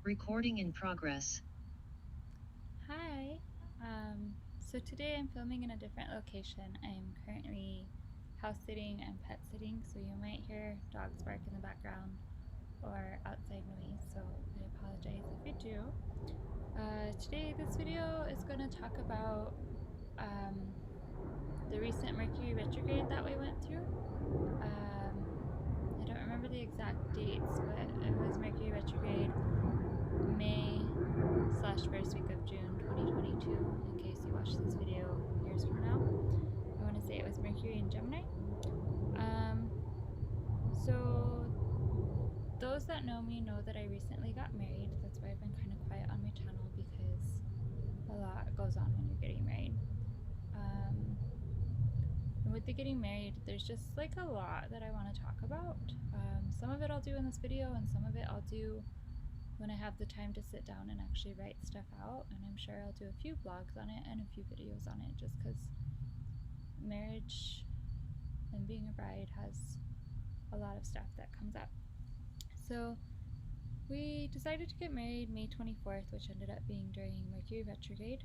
Recording in progress. Hi. So today I'm filming in a different location. I'm currently house sitting and pet sitting, so you might hear dogs bark in the background or outside noise, so I apologize if you do. Today this video is going to talk about the recent Mercury retrograde that we went through. I don't remember the exact dates, but it was Mercury retrograde May/first week of June 2022, in case you watch this video years from now. I want to say it was Mercury in Gemini. So those that know me know that I recently got married. That's why I've been kind of quiet on my channel, because a lot goes on when you're getting married. And with the getting married, there's just like a lot that I want to talk about. Some of it I'll do in this video, and some of it I'll do when I have the time to sit down and actually write stuff out. And I'm sure I'll do a few vlogs on it and a few videos on it, just because marriage and being a bride has a lot of stuff that comes up. So we decided to get married May 24th, which ended up being during Mercury retrograde.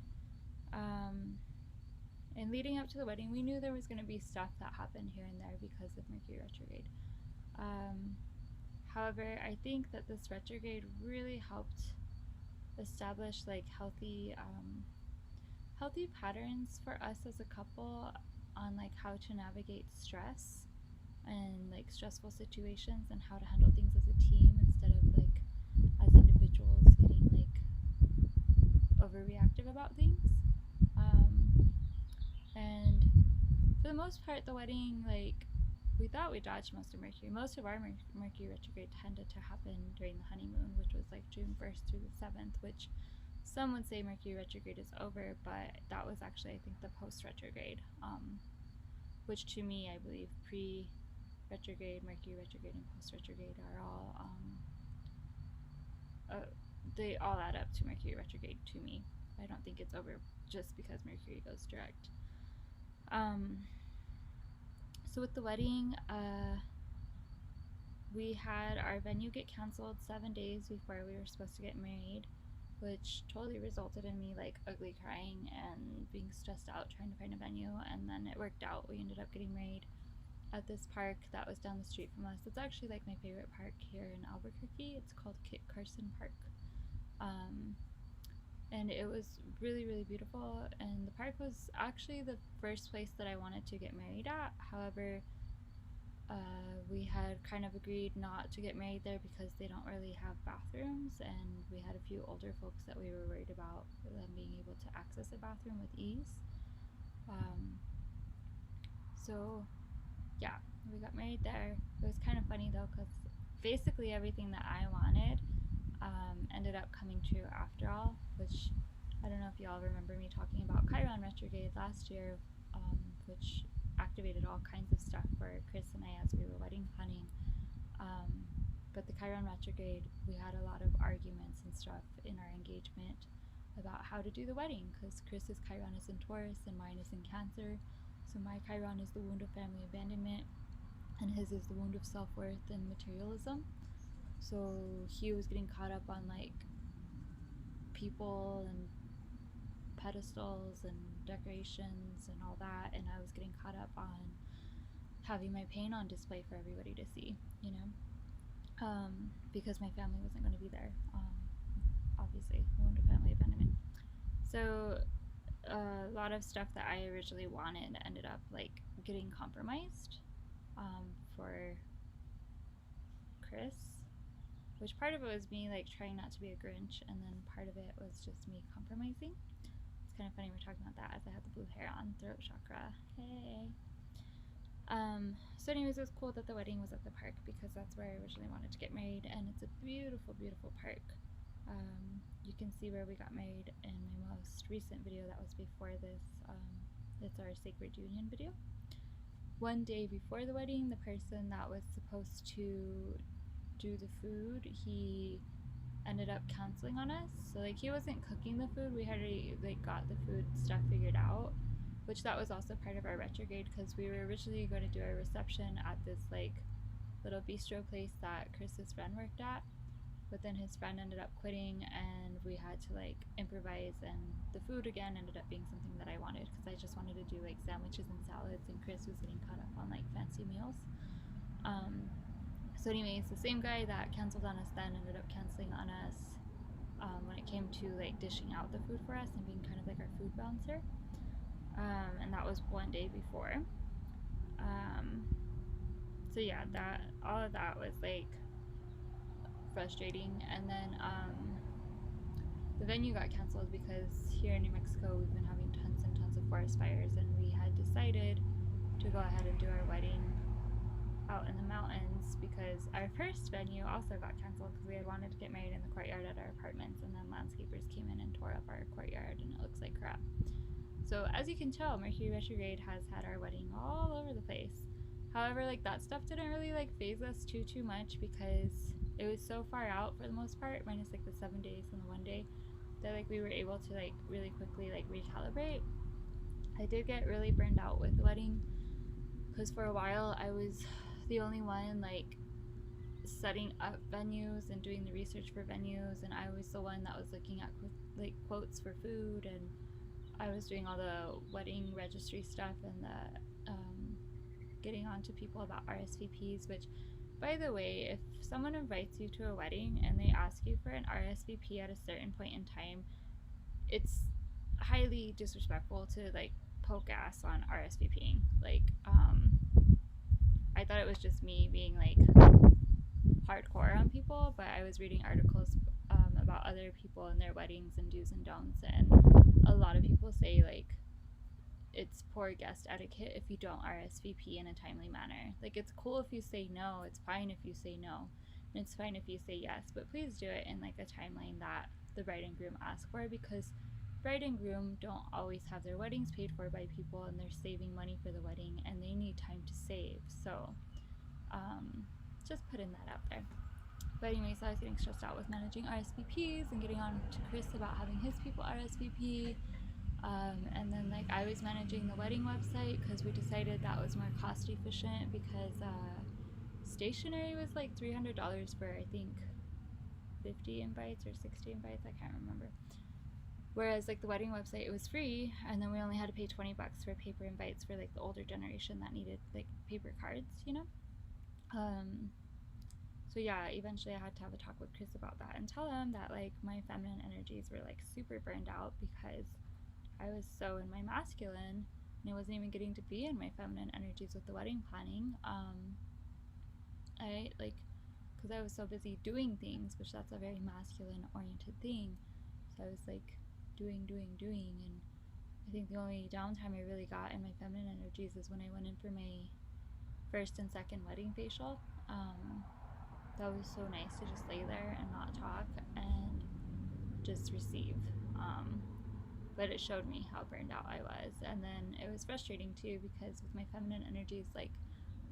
And leading up to the wedding, we knew there was going to be stuff that happened here and there because of Mercury retrograde. However, I think that this retrograde really helped establish like healthy patterns for us as a couple on like how to navigate stress and like stressful situations, and how to handle things as a team instead of like as individuals getting like overreactive about things. And for the most part, the wedding, like, we thought we dodged most of Mercury. Most of our Mercury retrograde tended to happen during the honeymoon, which was like June 1st through the 7th, which some would say Mercury retrograde is over, but that was actually, I think, the post-retrograde, which to me, I believe pre-retrograde, Mercury retrograde, and post-retrograde are all, they all add up to Mercury retrograde to me. I don't think it's over just because Mercury goes direct. So with the wedding, we had our venue get canceled 7 days before we were supposed to get married, which totally resulted in me like ugly crying and being stressed out trying to find a venue. And then it worked out. We ended up getting married at this park that was down the street from us. It's actually like my favorite park here in Albuquerque. It's called Kit Carson Park. And it was really, really beautiful, and the park was actually the first place that I wanted to get married at. However, we had kind of agreed not to get married there because they don't really have bathrooms, and we had a few older folks that we were worried about them being able to access a bathroom with ease. So yeah, we got married there. It was kind of funny though, because basically everything that I wanted ended up coming true after all, which I don't know if y'all remember me talking about Chiron retrograde last year, which activated all kinds of stuff for Chris and I as we were wedding planning. But the Chiron retrograde, we had a lot of arguments and stuff in our engagement about how to do the wedding, because Chris's Chiron is in Taurus and mine is in Cancer. So my Chiron is the wound of family abandonment, and his is the wound of self-worth and materialism. So he was getting caught up on like people and pedestals and decorations and all that, and I was getting caught up on having my pain on display for everybody to see, you know, because my family wasn't going to be there. Obviously, wound of family abandonment. So a lot of stuff that I originally wanted ended up like getting compromised for Chris, which part of it was me like trying not to be a Grinch, and then part of it was just me compromising. It's kind of funny we're talking about that as I had the blue hair on. Throat chakra. Hey. So anyways, it was cool that the wedding was at the park, because that's where I originally wanted to get married, and it's a beautiful, beautiful park. You can see where we got married in my most recent video that was before this. It's our Sacred Union video. One day before the wedding, the person that was supposed to do the food, he ended up canceling on us. So like he wasn't cooking the food. We had already like got the food stuff figured out, which that was also part of our retrograde, because we were originally going to do a reception at this like little bistro place that Chris's friend worked at, but then his friend ended up quitting, and we had to like improvise, and the food again ended up being something that I wanted, because I just wanted to do like sandwiches and salads, and Chris was getting caught up on like fancy meals. So anyways, the same guy that canceled on us then ended up canceling on us when it came to like dishing out the food for us and being kind of like our food bouncer. And that was one day before. So yeah, that all of that was like frustrating. And then the venue got canceled because here in New Mexico we've been having tons and tons of forest fires, and we had decided to go ahead and do our wedding out in the mountains because our first venue also got canceled because we had wanted to get married in the courtyard at our apartments, and then landscapers came in and tore up our courtyard and it looks like crap. So as you can tell, Mercury Retrograde has had our wedding all over the place. However, like that stuff didn't really like phase us too much because it was so far out for the most part, minus like the 7 days and the 1 day, that like we were able to like really quickly like recalibrate. I did get really burned out with the wedding because for a while I was the only one like setting up venues and doing the research for venues, and I was the one that was looking at like quotes for food, and I was doing all the wedding registry stuff and the getting on to people about RSVPs, which by the way, if someone invites you to a wedding and they ask you for an RSVP at a certain point in time, it's highly disrespectful to like poke ass on RSVPing. Like I thought it was just me being like hardcore on people, but I was reading articles about other people and their weddings and do's and don'ts, and a lot of people say like it's poor guest etiquette if you don't RSVP in a timely manner. Like it's cool if you say no, it's fine if you say no, and it's fine if you say yes, but please do it in like a timeline that the bride and groom ask for, because bride and groom don't always have their weddings paid for by people, and they're saving money for the wedding and they need time to save. So just putting that out there. But anyways, I was getting stressed out with managing RSVPs and getting on to Chris about having his people RSVP. And then like I was managing the wedding website because we decided that was more cost efficient, because stationery was like $300 for I think 50 invites or 60 invites, I can't remember. Whereas like the wedding website, it was free, and then we only had to pay $20 for paper invites for like the older generation that needed like paper cards, you know. So yeah, eventually I had to have a talk with Chris about that and tell him that like my feminine energies were like super burned out because I was so in my masculine and I wasn't even getting to be in my feminine energies with the wedding planning. I like, because I was so busy doing things, which that's a very masculine oriented thing. So I was like doing, and I think the only downtime I really got in my feminine energies is when I went in for my first and second wedding facial. That was so nice to just lay there and not talk and just receive. But it showed me how burned out I was. And then it was frustrating too, because with my feminine energies, like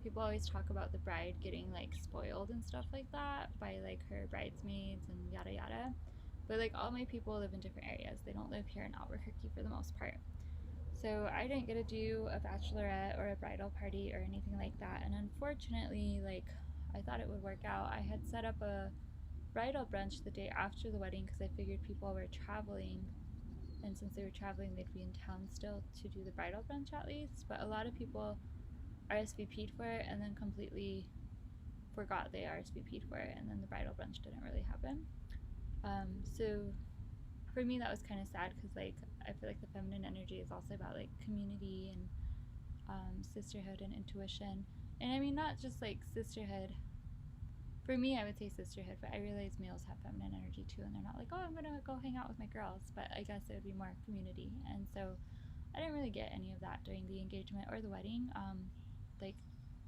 people always talk about the bride getting like spoiled and stuff like that by like her bridesmaids and yada yada. But like all my people live in different areas. They don't live here in Albuquerque for the most part. So I didn't get to do a bachelorette or a bridal party or anything like that. And unfortunately, like I thought it would work out. I had set up a bridal brunch the day after the wedding because I figured people were traveling, and since they were traveling, they'd be in town still to do the bridal brunch at least. But a lot of people RSVP'd for it and then completely forgot they RSVP'd for it, and then the bridal brunch didn't really happen. So for me, that was kind of sad because like I feel like the feminine energy is also about like community and sisterhood and intuition. And I mean, not just like sisterhood. For me, I would say sisterhood, but I realize males have feminine energy too, and they're not like, oh, I'm gonna go hang out with my girls. But I guess it would be more community. And so I didn't really get any of that during the engagement or the wedding. Like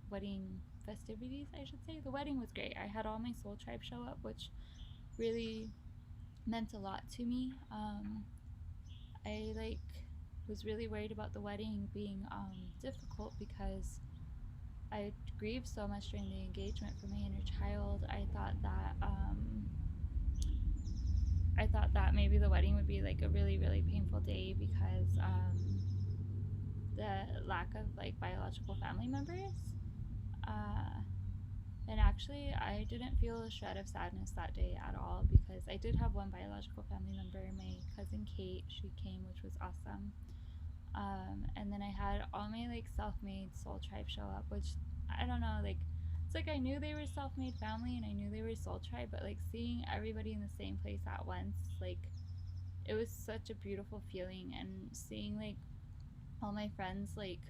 wedding festivities, I should say. The wedding was great. I had all my soul tribe show up, which really meant a lot to me. I like was really worried about the wedding being difficult because I grieved so much during the engagement for my inner child. I thought that maybe the wedding would be like a really, really painful day because the lack of like biological family members. And actually, I didn't feel a shred of sadness that day at all, because I did have one biological family member, my cousin Kate. She came, which was awesome. And then I had all my like self-made soul tribe show up, which I don't know, like it's like I knew they were self-made family and I knew they were soul tribe, but like seeing everybody in the same place at once, like it was such a beautiful feeling. And seeing like all my friends like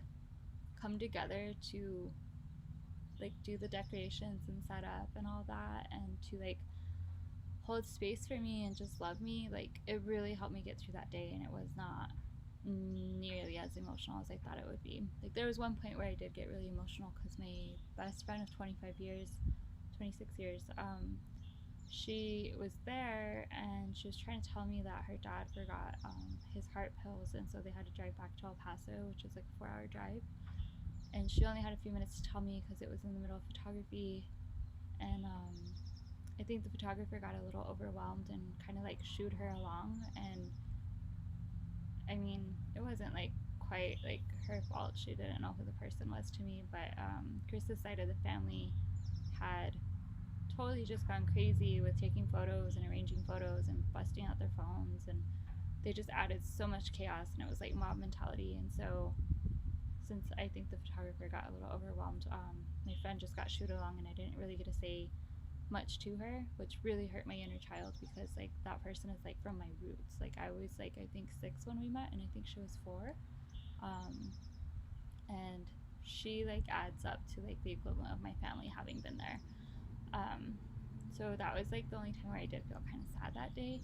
come together to like do the decorations and set up and all that, and to like hold space for me and just love me, like it really helped me get through that day. And it was not nearly as emotional as I thought it would be. Like there was one point where I did get really emotional because my best friend of 25 years, 26 years, she was there and she was trying to tell me that her dad forgot his heart pills, and so they had to drive back to El Paso, which is like a 4-hour drive. And she only had a few minutes to tell me because it was in the middle of photography. And I think the photographer got a little overwhelmed and kind of like shooed her along. And I mean, it wasn't like quite like her fault. She didn't know who the person was to me, but Chris's side of the family had totally just gone crazy with taking photos and arranging photos and busting out their phones, and they just added so much chaos, and it was like mob mentality. And so since I think the photographer got a little overwhelmed, my friend just got shooed along, and I didn't really get to say much to her, which really hurt my inner child, because like that person is like from my roots. Like I was like I think 6 when we met, and I think she was 4. um, and she like adds up to like the equivalent of my family having been there. um, so that was like the only time where I did feel kind of sad that day.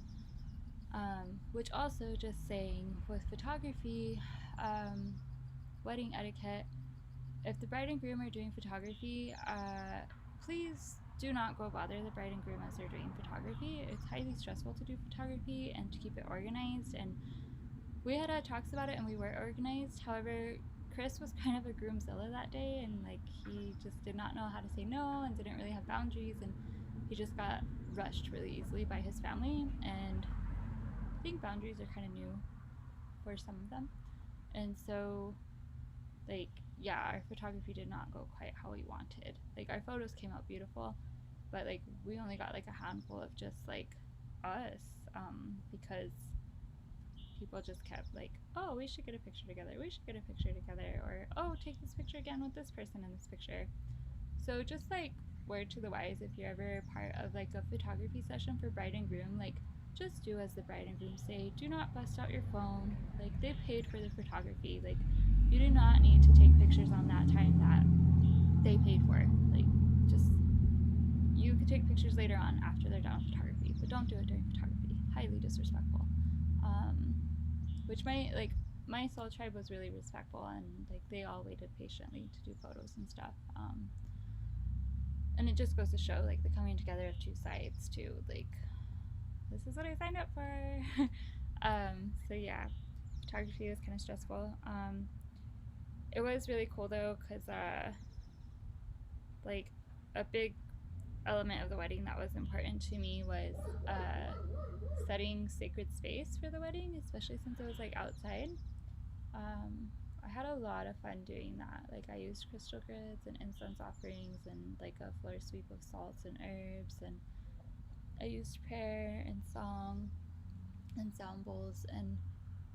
Which also, just saying, with photography, wedding etiquette, if the bride and groom are doing photography, please do not go bother the bride and groom as they're doing photography. It's highly stressful to do photography and to keep it organized. And we had talks about it, and we were organized. However, Chris was kind of a groomzilla that day, and like he just did not know how to say no and didn't really have boundaries, and he just got rushed really easily by his family. And I think boundaries are kind of new for some of them. And so like yeah, our photography did not go quite how we wanted. Like our photos came out beautiful, but like we only got like a handful of just like us, because people just kept like, oh, we should get a picture together, we should get a picture together, or oh, take this picture again with this person in this picture. So just like word to the wise, if you're ever part of like a photography session for bride and groom, like just do as the bride and groom say. Do not bust out your phone. Like they paid for the photography. Like you do not need to take pictures on that time that they paid for. Like just, you could take pictures later on after they're done with photography, but don't do it during photography. Highly disrespectful. Which my soul tribe was really respectful, and like they all waited patiently to do photos and stuff. And it just goes to show like the coming together of two sides too. Like this is what I signed up for. So yeah, photography was kind of stressful. It was really cool though, because like a big element of the wedding that was important to me was setting sacred space for the wedding, especially since it was like outside. I had a lot of fun doing that. Like I used crystal grids and incense offerings and like a floor sweep of salts and herbs, and I used prayer and song and sound bowls, and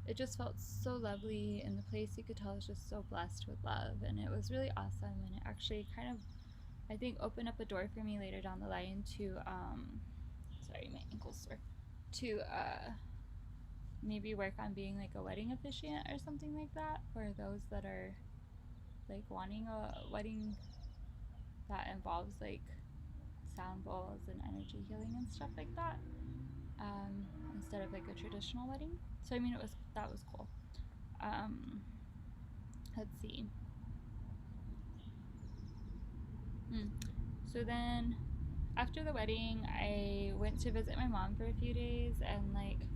it just felt so lovely. And the place, you could tell, was just so blessed with love, and it was really awesome. And it actually kind of, I think, opened up a door for me later down the line to sorry, my ankle's sore, to maybe work on being like a wedding officiant or something like that, for those that are like wanting a wedding that involves like sound bowls and energy healing and stuff like that, instead of like a traditional wedding. So I mean, that was cool. um, let's see. So then after the wedding, I went to visit my mom for a few days, and like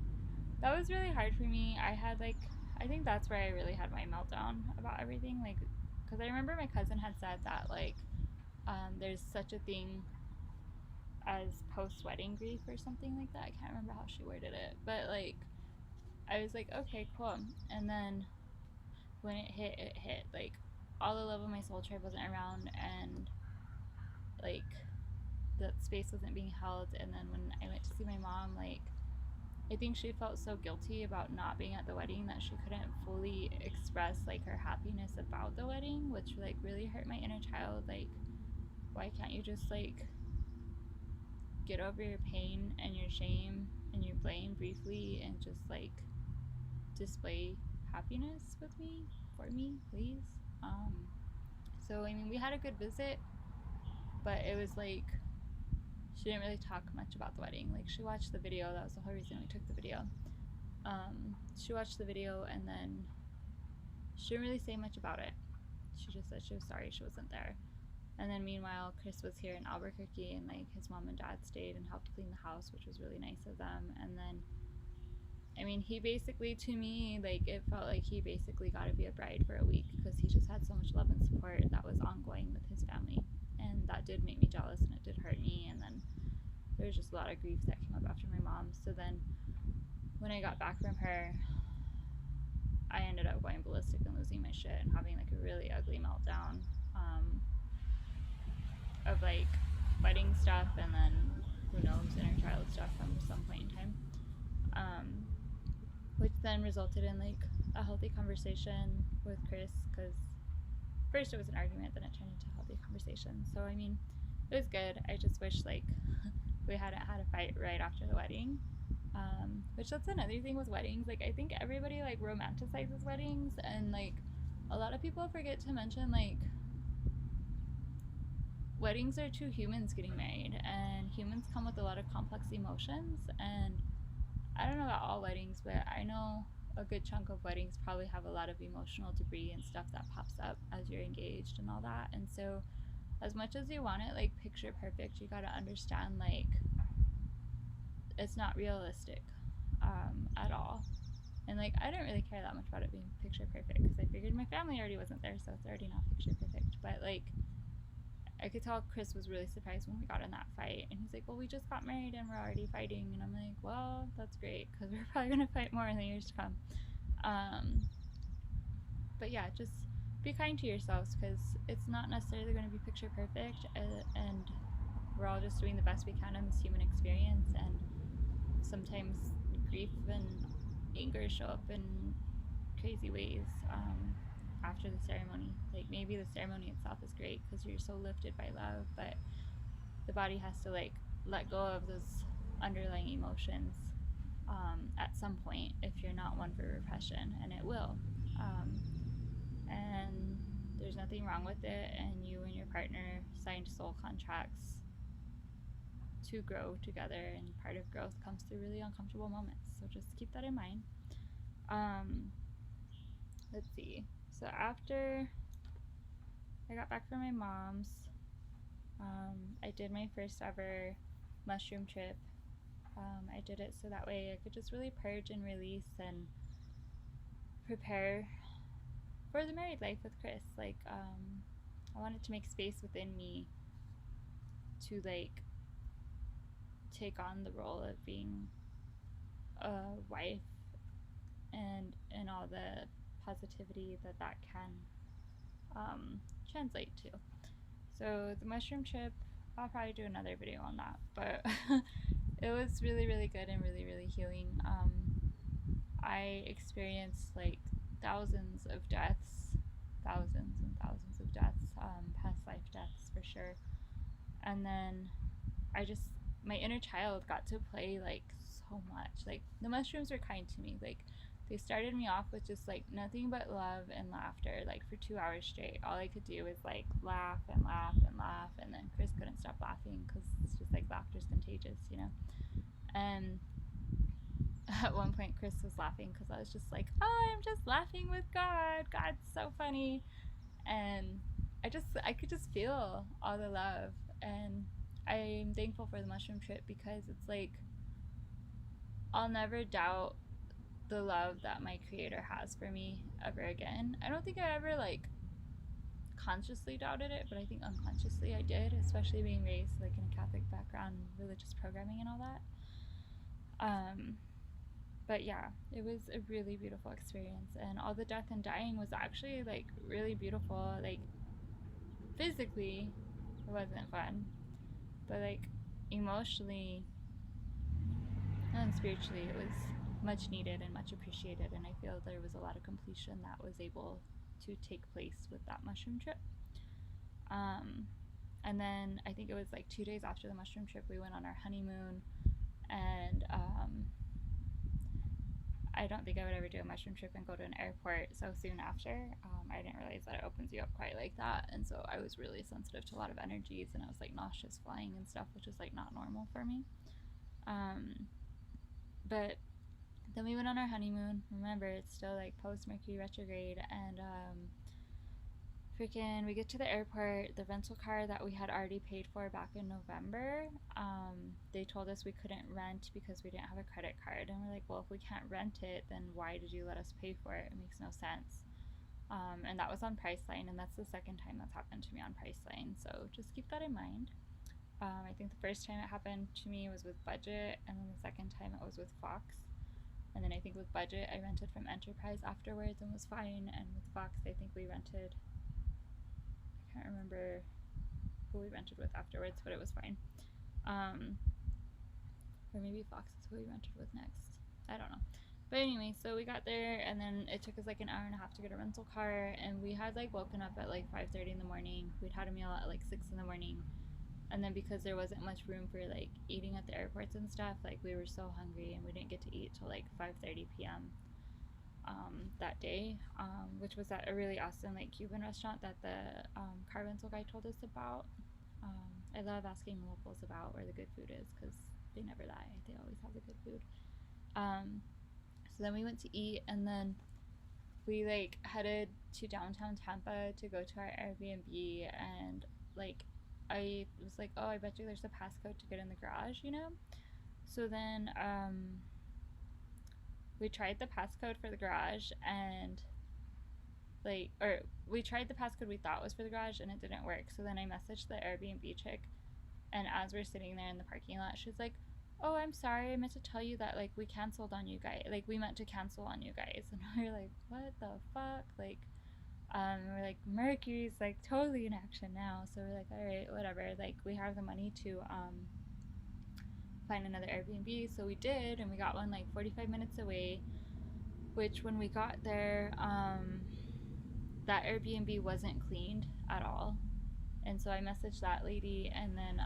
that was really hard for me. I think that's where I really had my meltdown about everything. Like, because I remember my cousin had said that like there's such a thing as post-wedding grief or something like that. I can't remember how she worded it, but like I was like, okay, cool. And then when it hit, like all the love of my soul tribe wasn't around, and like that space wasn't being held. And then when I went to see my mom, like I think she felt so guilty about not being at the wedding that she couldn't fully express like her happiness about the wedding, which like really hurt my inner child. Like, why can't you just like get over your pain and your shame and your blame briefly and just like display happiness with me, for me, please? So I mean, we had a good visit, but it was like she didn't really talk much about the wedding. Like, she watched the video. That was the whole reason we took the video. She watched the video and then she didn't really say much about it. She just said she was sorry she wasn't there. And then meanwhile, Chris was here in Albuquerque, and like his mom and dad stayed and helped clean the house, which was really nice of them. And then, I mean, he basically, to me, like it felt like he basically got to be a bride for a week because he just had so much love and support that was ongoing with his family. And that did make me jealous and it did hurt me. And then there was just a lot of grief that came up after my mom. So then when I got back from her, I ended up going ballistic and losing my shit and having like a really ugly meltdown of like wedding stuff and then who knows, inner child stuff from some point in time, which then resulted in like a healthy conversation with Chris, because first it was an argument, then it turned into a healthy conversation. So I mean, it was good. I just wish like we hadn't had a fight right after the wedding, which that's another thing with weddings. Like I think everybody like romanticizes weddings, and like a lot of people forget to mention like weddings are two humans getting married, and humans come with a lot of complex emotions. And I don't know about all weddings, but I know a good chunk of weddings probably have a lot of emotional debris and stuff that pops up as you're engaged and all that. And so as much as you want it like picture perfect, you got to understand like it's not realistic at all. And like I didn't really care that much about it being picture perfect because I figured my family already wasn't there, so it's already not picture perfect. But like I could tell Chris was really surprised when we got in that fight, and he's like, well, we just got married and we're already fighting. And I'm like, well, that's great because we're probably gonna fight more in the years to come. But yeah, just be kind to yourselves because it's not necessarily going to be picture perfect, and we're all just doing the best we can in this human experience. And sometimes grief and anger show up in crazy ways after the ceremony. Like maybe the ceremony itself is great because you're so lifted by love, but the body has to like let go of those underlying emotions at some point if you're not one for repression, and it will. And there's nothing wrong with it, and you and your partner signed soul contracts to grow together, and part of growth comes through really uncomfortable moments, so just keep that in mind. Let's see, so after I got back from my mom's, I did my first ever mushroom trip. I did it so that way I could just really purge and release and prepare for the married life with Chris. Like I wanted to make space within me to like take on the role of being a wife and all the positivity that that can translate to. So the mushroom trip, I'll probably do another video on that, but it was really, really good and really, really healing. I experienced like thousands of deaths, thousands and thousands of deaths, past life deaths for sure. And then my inner child got to play like so much. Like the mushrooms were kind to me. Like they started me off with just like nothing but love and laughter, like for 2 hours straight. All I could do was like laugh and laugh and laugh, and then Chris couldn't stop laughing because it's just like laughter's contagious, you know. And at one point Chris was laughing because I was just like, oh, I'm just laughing with God's so funny. And I could just feel all the love, and I'm thankful for the mushroom trip because it's like I'll never doubt the love that my creator has for me ever again. I don't think I ever like consciously doubted it, but I think unconsciously I did, especially being raised like in a Catholic background, religious programming and all that. But yeah, it was a really beautiful experience, and all the death and dying was actually like really beautiful. Like physically it wasn't fun, but like emotionally and spiritually, it was much needed and much appreciated. And I feel there was a lot of completion that was able to take place with that mushroom trip. And then I think it was like 2 days after the mushroom trip, we went on our honeymoon. And I don't think I would ever do a mushroom trip and go to an airport so soon after. I didn't realize that it opens you up quite like that. And so I was really sensitive to a lot of energies, and I was like nauseous flying and stuff, which is like not normal for me. But then we went on our honeymoon. Remember, it's still like post Mercury retrograde, and freaking we get to the airport. The rental car that we had already paid for back in November, they told us we couldn't rent because we didn't have a credit card. And we're like, well, if we can't rent it, then why did you let us pay for it? It makes no sense. And that was on Priceline, and that's the second time that's happened to me on Priceline, so just keep that in mind. I think the first time it happened to me was with Budget, and then the second time it was with Fox. And then I think with Budget I rented from Enterprise afterwards and was fine, and with Fox I think we rented, I can't remember who we rented with afterwards, but it was fine. Or maybe Fox is who we rented with next, I don't know. But anyway, so we got there, and then it took us like an hour and a half to get a rental car, and we had like woken up at like 5:30 in the morning. We'd had a meal at like 6 in the morning, and then because there wasn't much room for like eating at the airports and stuff, like we were so hungry, and we didn't get to eat till like 5:30 p.m. That day, which was at a really awesome like Cuban restaurant that the car rental guy told us about. I love asking locals about where the good food is because they never lie. They always have the good food. So then we went to eat, and then we like headed to downtown Tampa to go to our Airbnb, and like I was like, oh, I bet you there's a passcode to get in the garage, you know? So then we tried the passcode for the garage, and we tried the passcode we thought was for the garage, and it didn't work. So then I messaged the Airbnb chick, and as we're sitting there in the parking lot, she's like, oh, I'm sorry, I meant to tell you that like we canceled on you guys, like we meant to cancel on you guys. And we're like, what the fuck? Like we're like, Mercury's like totally in action now. So we're like, all right, whatever, like we have the money to find another Airbnb. So we did, and we got one like 45 minutes away, which when we got there, that Airbnb wasn't cleaned at all. And so I messaged that lady, and then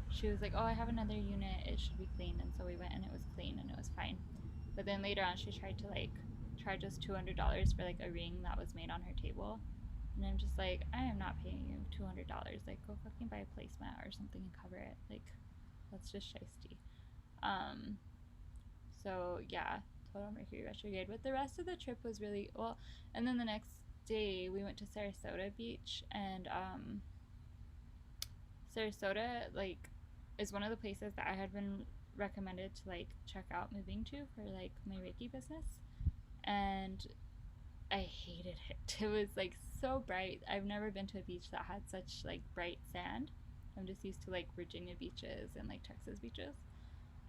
she was like, oh, I have another unit, it should be clean. And so we went, and it was clean, and it was fine. But then later on she tried to like charge us $200 for like a ring that was made on her table, and I'm just like, I am not paying you $200. Like, go fucking buy a placemat or something and cover it. Like, that's just shiesty. So yeah, total Mercury retrograde. But the rest of the trip was really well. And then the next day we went to Sarasota Beach, and Sarasota like is one of the places that I had been recommended to like check out moving to for like my Reiki business, and I hated it. It was like so bright. I've never been to a beach that had such like bright sand. I'm just used to like Virginia beaches and like Texas beaches,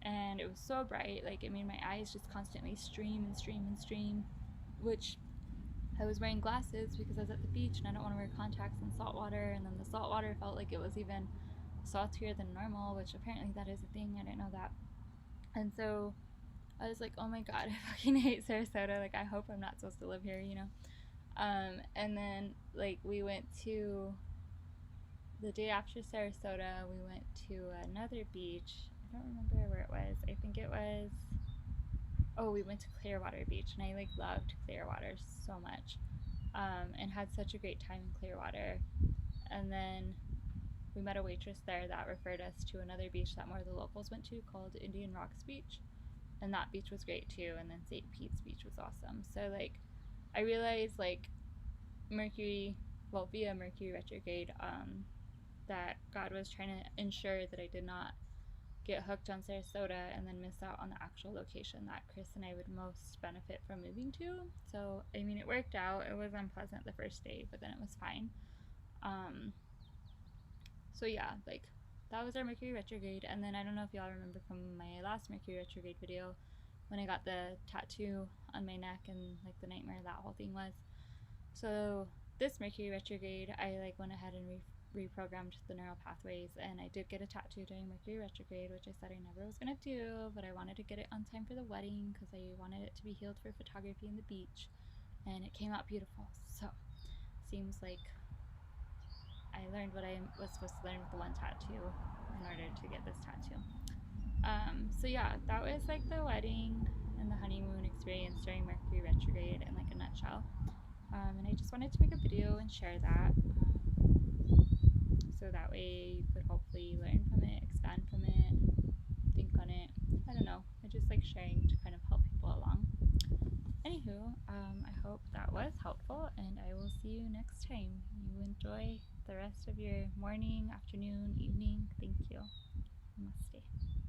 and it was so bright, like it made my eyes just constantly stream and stream and stream, which I was wearing glasses because I was at the beach and I don't want to wear contacts in salt water, and then the salt water felt like it was even saltier than normal, which apparently that is a thing. I didn't know that. And so I was like, oh my god, I fucking hate Sarasota. Like, I hope I'm not supposed to live here, you know? And then, like, we went to, the day after Sarasota, we went to another beach. I don't remember where it was. I think it was, oh, we went to Clearwater Beach, and I, like, loved Clearwater so much. And had such a great time in Clearwater. And then we met a waitress there that referred us to another beach that more of the locals went to called Indian Rocks Beach, and that beach was great too. And then St. Pete's Beach was awesome. So like I realized like via Mercury retrograde, that God was trying to ensure that I did not get hooked on Sarasota and then miss out on the actual location that Chris and I would most benefit from moving to. So I mean, it worked out. It was unpleasant the first day, but then it was fine. So yeah, like that was our Mercury retrograde. And then I don't know if y'all remember from my last Mercury retrograde video when I got the tattoo on my neck and like the nightmare that whole thing was. So this Mercury retrograde, I like went ahead and reprogrammed the neural pathways. And I did get a tattoo during Mercury retrograde, which I said I never was going to do, but I wanted to get it on time for the wedding because I wanted it to be healed for photography in the beach, and it came out beautiful. So seems like I learned what I was supposed to learn with the one tattoo in order to get this tattoo. So yeah, that was like the wedding and the honeymoon experience during Mercury retrograde in like a nutshell. And I just wanted to make a video and share that, so that way you could hopefully learn from it, expand from it, think on it. I don't know. I just like sharing to kind of help people along. Anywho, I hope that was helpful, and I will see you next time. You enjoy the rest of your morning, afternoon, evening. Thank you. Namaste.